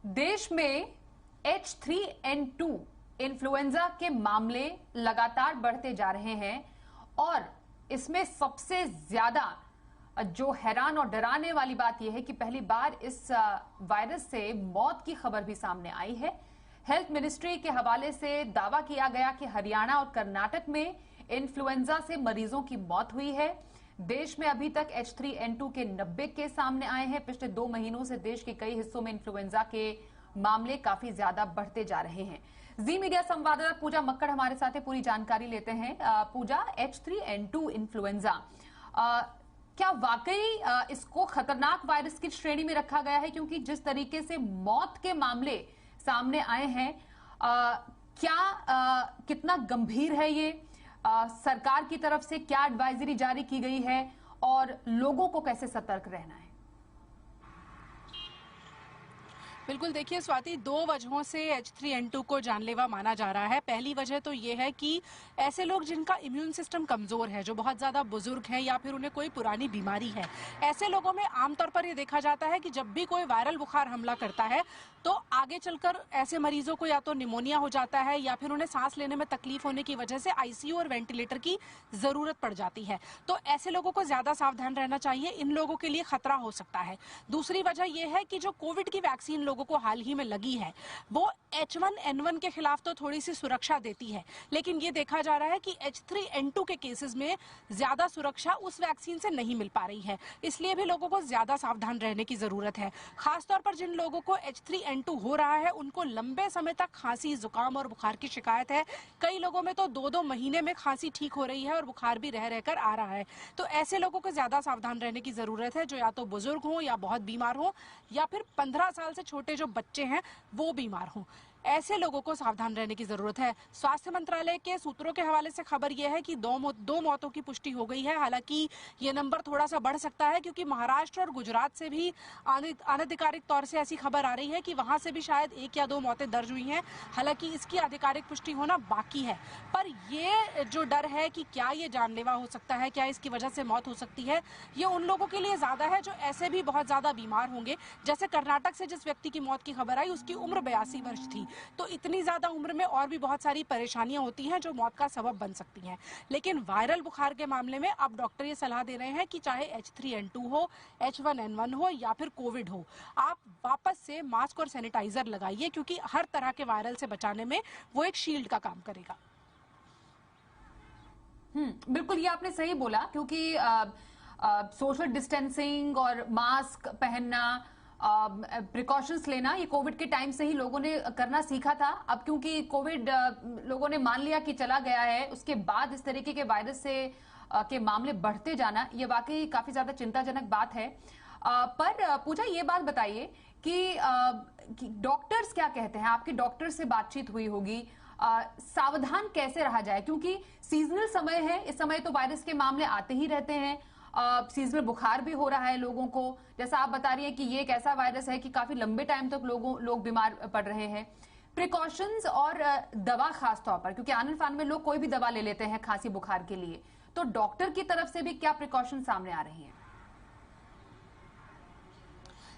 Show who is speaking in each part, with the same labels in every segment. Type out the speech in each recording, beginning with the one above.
Speaker 1: देश में H3N2 influenza के मामले लगातार बढ़ते जा रहे हैं और इसमें सबसे ज्यादा जो हैरान और डराने वाली बात यह है कि पहली बार इस वायरस से मौत की खबर भी सामने आई है। हेल्थ मिनिस्ट्री के हवाले से दावा किया गया कि हरियाणा और कर्नाटक में इन्फ्लुएंजा से मरीजों की मौत हुई है। देश में अभी तक H3N2 के 90 केस सामने आए हैं। पिछले 2 महीनों से देश के कई हिस्सों में इन्फ्लुएंजा के मामले काफी ज्यादा बढ़ते जा रहे हैं। जी मीडिया संवाददाता पूजा मक्कड़ हमारे साथ है, पूरी जानकारी लेते हैं। पूजा, H3N2 इन्फ्लुएंजा क्या वाकई इसको खतरनाक वायरस की श्रेणी में रखा गया है? क्योंकि जिस तरीके से मौत के मामले सामने आए हैं, कितना गंभीर है ये? सरकार की तरफ से क्या एडवाइजरी जारी की गई है और लोगों को कैसे सतर्क रहना है?
Speaker 2: बिल्कुल, देखिए स्वाति, 2 वजहों से H3N2 को जानलेवा माना जा रहा है। पहली वजह तो ये है कि ऐसे लोग जिनका इम्यून सिस्टम कमजोर है, जो बहुत ज्यादा बुजुर्ग हैं या फिर उन्हें कोई पुरानी बीमारी है, ऐसे लोगों में आमतौर पर ये देखा जाता है कि जब भी कोई वायरल बुखार हमला करता है तो आगे चलकर ऐसे मरीजों को या तो निमोनिया हो जाता है या फिर उन्हें सांस लेने में तकलीफ होने की वजह से आईसीयू और वेंटिलेटर की जरूरत पड़ जाती है। तो ऐसे लोगों को ज्यादा सावधान रहना चाहिए, इन लोगों के लिए खतरा हो सकता है। दूसरी वजह यह है कि जो कोविड की वैक्सीन लोगों को हाल ही में लगी है, वो H1N1 के खिलाफ तो थोड़ी सी सुरक्षा देती है, लेकिन ये देखा जा रहा है कि H3N2 के केसेस में ज्यादा सुरक्षा उस वैक्सीन से नहीं मिल पा रही है। इसलिए भी लोगों को ज्यादा सावधान रहने की जरूरत है। खासतौर पर जिन लोगों को H3N2 हो रहा है, उनको लंबे समय तक खांसी, जुकाम और बुखार की शिकायत है। कई लोगों में तो 2-2 महीने में खांसी ठीक हो रही है और बुखार भी रह रहकर आ रहा है। तो ऐसे लोगों को ज्यादा सावधान रहने की जरूरत है, जो या तो बुजुर्ग हो या बहुत बीमार हो या फिर 15 साल से छोटे जो बच्चे हैं वो बीमार हों। ऐसे लोगों को सावधान रहने की जरूरत है। स्वास्थ्य मंत्रालय के सूत्रों के हवाले से खबर यह है कि 2 मौतों की पुष्टि हो गई है। हालांकि ये नंबर थोड़ा सा बढ़ सकता है, क्योंकि महाराष्ट्र और गुजरात से भी अनधिकारिक तौर से ऐसी खबर आ रही है कि वहां से भी शायद 1 या 2 मौतें दर्ज हुई हैं। हालांकि इसकी आधिकारिक पुष्टि होना बाकी है। पर ये जो डर है कि क्या ये जानलेवा हो सकता है, क्या इसकी वजह से मौत हो सकती है, ये उन लोगों के लिए ज्यादा है जो ऐसे भी बहुत ज्यादा बीमार होंगे। जैसे कर्नाटक से जिस व्यक्ति की मौत की खबर आई, उसकी उम्र 82 वर्ष थी। तो इतनी ज्यादा उम्र में और भी बहुत सारी परेशानियां होती हैं जो मौत का सबब बन सकती हैं। लेकिन वायरल बुखार के मामले में अब डॉक्टर ये सलाह दे रहे हैं कि चाहे H3N2 हो, H1N1 हो या फिर कोविड हो, आप वापस से मास्क और सैनिटाइजर लगाइए, क्योंकि हर तरह के वायरल से बचाने में वो एक शील्ड का काम करेगा।
Speaker 1: बिल्कुल, ये आपने सही बोला, क्योंकि सोशल डिस्टेंसिंग और मास्क पहनना, प्रिकॉशंस लेना, ये कोविड के टाइम से ही लोगों ने करना सीखा था। अब क्योंकि कोविड लोगों ने मान लिया कि चला गया है, उसके बाद इस तरीके के वायरस से के मामले बढ़ते जाना, ये वाकई काफी ज्यादा चिंताजनक बात है। पर पूजा, ये बात बताइए कि डॉक्टर्स क्या कहते हैं? आपके डॉक्टर से बातचीत हुई होगी, सावधान कैसे रहा जाए? क्योंकि सीजनल समय है, इस समय तो वायरस के मामले आते ही रहते हैं। सीजनल बुखार भी हो रहा है लोगों को। जैसा आप बता रही हैं कि ये एक ऐसा वायरस है कि काफी लंबे टाइम तक लोग बीमार पड़ रहे हैं। प्रिकॉशंस और दवा खास तौर पर, क्योंकि आनन फान में लोग कोई भी दवा ले लेते हैं खांसी बुखार के लिए, तो डॉक्टर की तरफ से भी क्या प्रिकॉशन सामने आ रही हैं?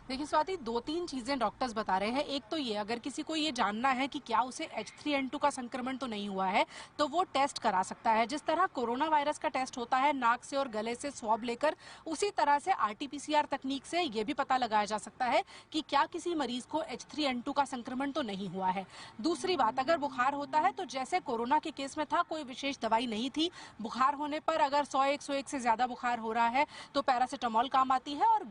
Speaker 2: देखिए स्वाति, 2-3 चीजें डॉक्टर्स बता रहे हैं। एक तो ये, अगर किसी को ये जानना है कि क्या उसे H3N2 का संक्रमण तो नहीं हुआ है, तो वो टेस्ट करा सकता है। जिस तरह कोरोना वायरस का टेस्ट होता है नाक से और गले से स्वैब लेकर, उसी तरह से RT-PCR तकनीक से ये भी पता लगाया जा सकता है कि क्या किसी मरीज को H3N2 का संक्रमण तो नहीं हुआ है। दूसरी बात, अगर बुखार होता है तो जैसे कोरोना के केस में था, कोई विशेष दवाई नहीं थी। बुखार होने पर अगर 100-101 से ज्यादा बुखार हो रहा है तो पैरासिटामोल काम आती है, और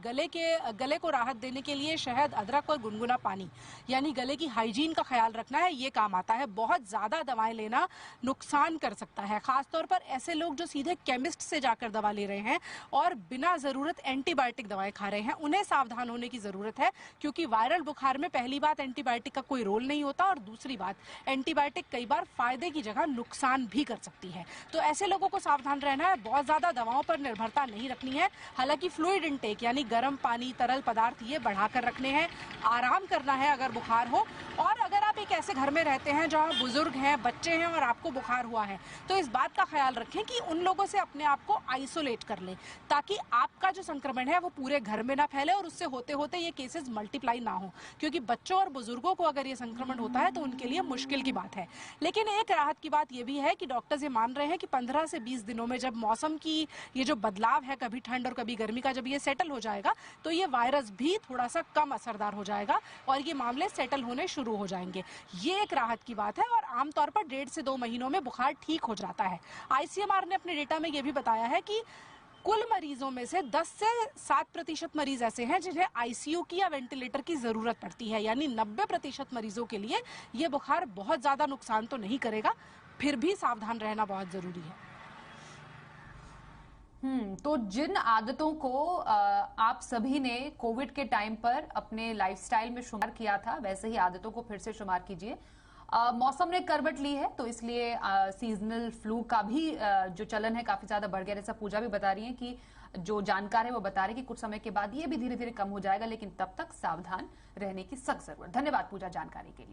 Speaker 2: गले को राहत देने के लिए शहद, अदरक और गुनगुना पानी, यानी गले की हाइजीन का ख्याल रखना है, ये काम आता है। बहुत ज्यादा दवाएं लेना नुकसान कर सकता है। खासतौर पर ऐसे लोग जो सीधे केमिस्ट से जाकर दवा ले रहे हैं और बिना जरूरत एंटीबायोटिक दवाएं खा रहे हैं, उन्हें सावधान होने की जरूरत है। क्योंकि वायरल बुखार में पहली बात, एंटीबायोटिक का कोई रोल नहीं होता, और दूसरी बात, एंटीबायोटिक कई बार फायदे की जगह नुकसान भी कर सकती है। तो ऐसे लोगों को सावधान रहना है, बहुत ज्यादा दवाओं पर निर्भरता नहीं रखनी है। हालांकि फ्लूइड इनटेक यानी गर्म पानी, तरल पदार्थ, ये बढ़ाकर रखने हैं। आराम करना है अगर बुखार हो, और अगर आप एक ऐसे घर में रहते हैं जहाँ बुजुर्ग हैं, बच्चे हैं और आपको बुखार हुआ है, तो इस बात का ख्याल रखें कि उन लोगों से अपने आप को आइसोलेट कर लें, ताकि आपका जो संक्रमण है वो पूरे घर में ना फैले और उससे होते होते ये केसेस मल्टीप्लाई ना हो, क्योंकि बच्चों और बुजुर्गों को अगर ये संक्रमण होता है तो उनके लिए मुश्किल की बात है। लेकिन एक राहत की बात ये भी है कि डॉक्टर्स ये मान रहे हैं कि 15 से 20 दिनों में जब मौसम की ये जो बदलाव है, कभी ठंड और कभी गर्मी का, जब ये सेटल हो जाएगा तो ये वायरस भी थोड़ा सा कम असरदार हो जाएगा और ये मामले सेटल होने शुरू हो जाएंगे। ये एक राहत की बात है और आमतौर पर 1.5 से 2 महीनों में बुखार ठीक हो जाता है। ICMR ने अपने डेटा में ये भी बताया है कि कुल मरीजों में से 10 से 7% मरीज ऐसे हैं जिन्हें ICU की या वेंटिलेटर की जरूरत पड़ती है, यानी 90% मरीजों के लिए ये बुखार बहुत ज्यादा नुकसान तो नहीं करेगा, फिर भी सावधान रहना बहुत जरूरी है।
Speaker 1: तो जिन आदतों को आप सभी ने कोविड के टाइम पर अपने लाइफस्टाइल में शुमार किया था, वैसे ही आदतों को फिर से शुमार कीजिए। मौसम ने करवट ली है तो इसलिए सीजनल फ्लू का भी जो चलन है काफी ज्यादा बढ़ गया। जैसा पूजा भी बता रही है कि जो जानकार है वो बता रहे कि कुछ समय के बाद ये भी धीरे धीरे कम हो जाएगा, लेकिन तब तक सावधान रहने की सख्त जरूरत। धन्यवाद पूजा जानकारी के लिए।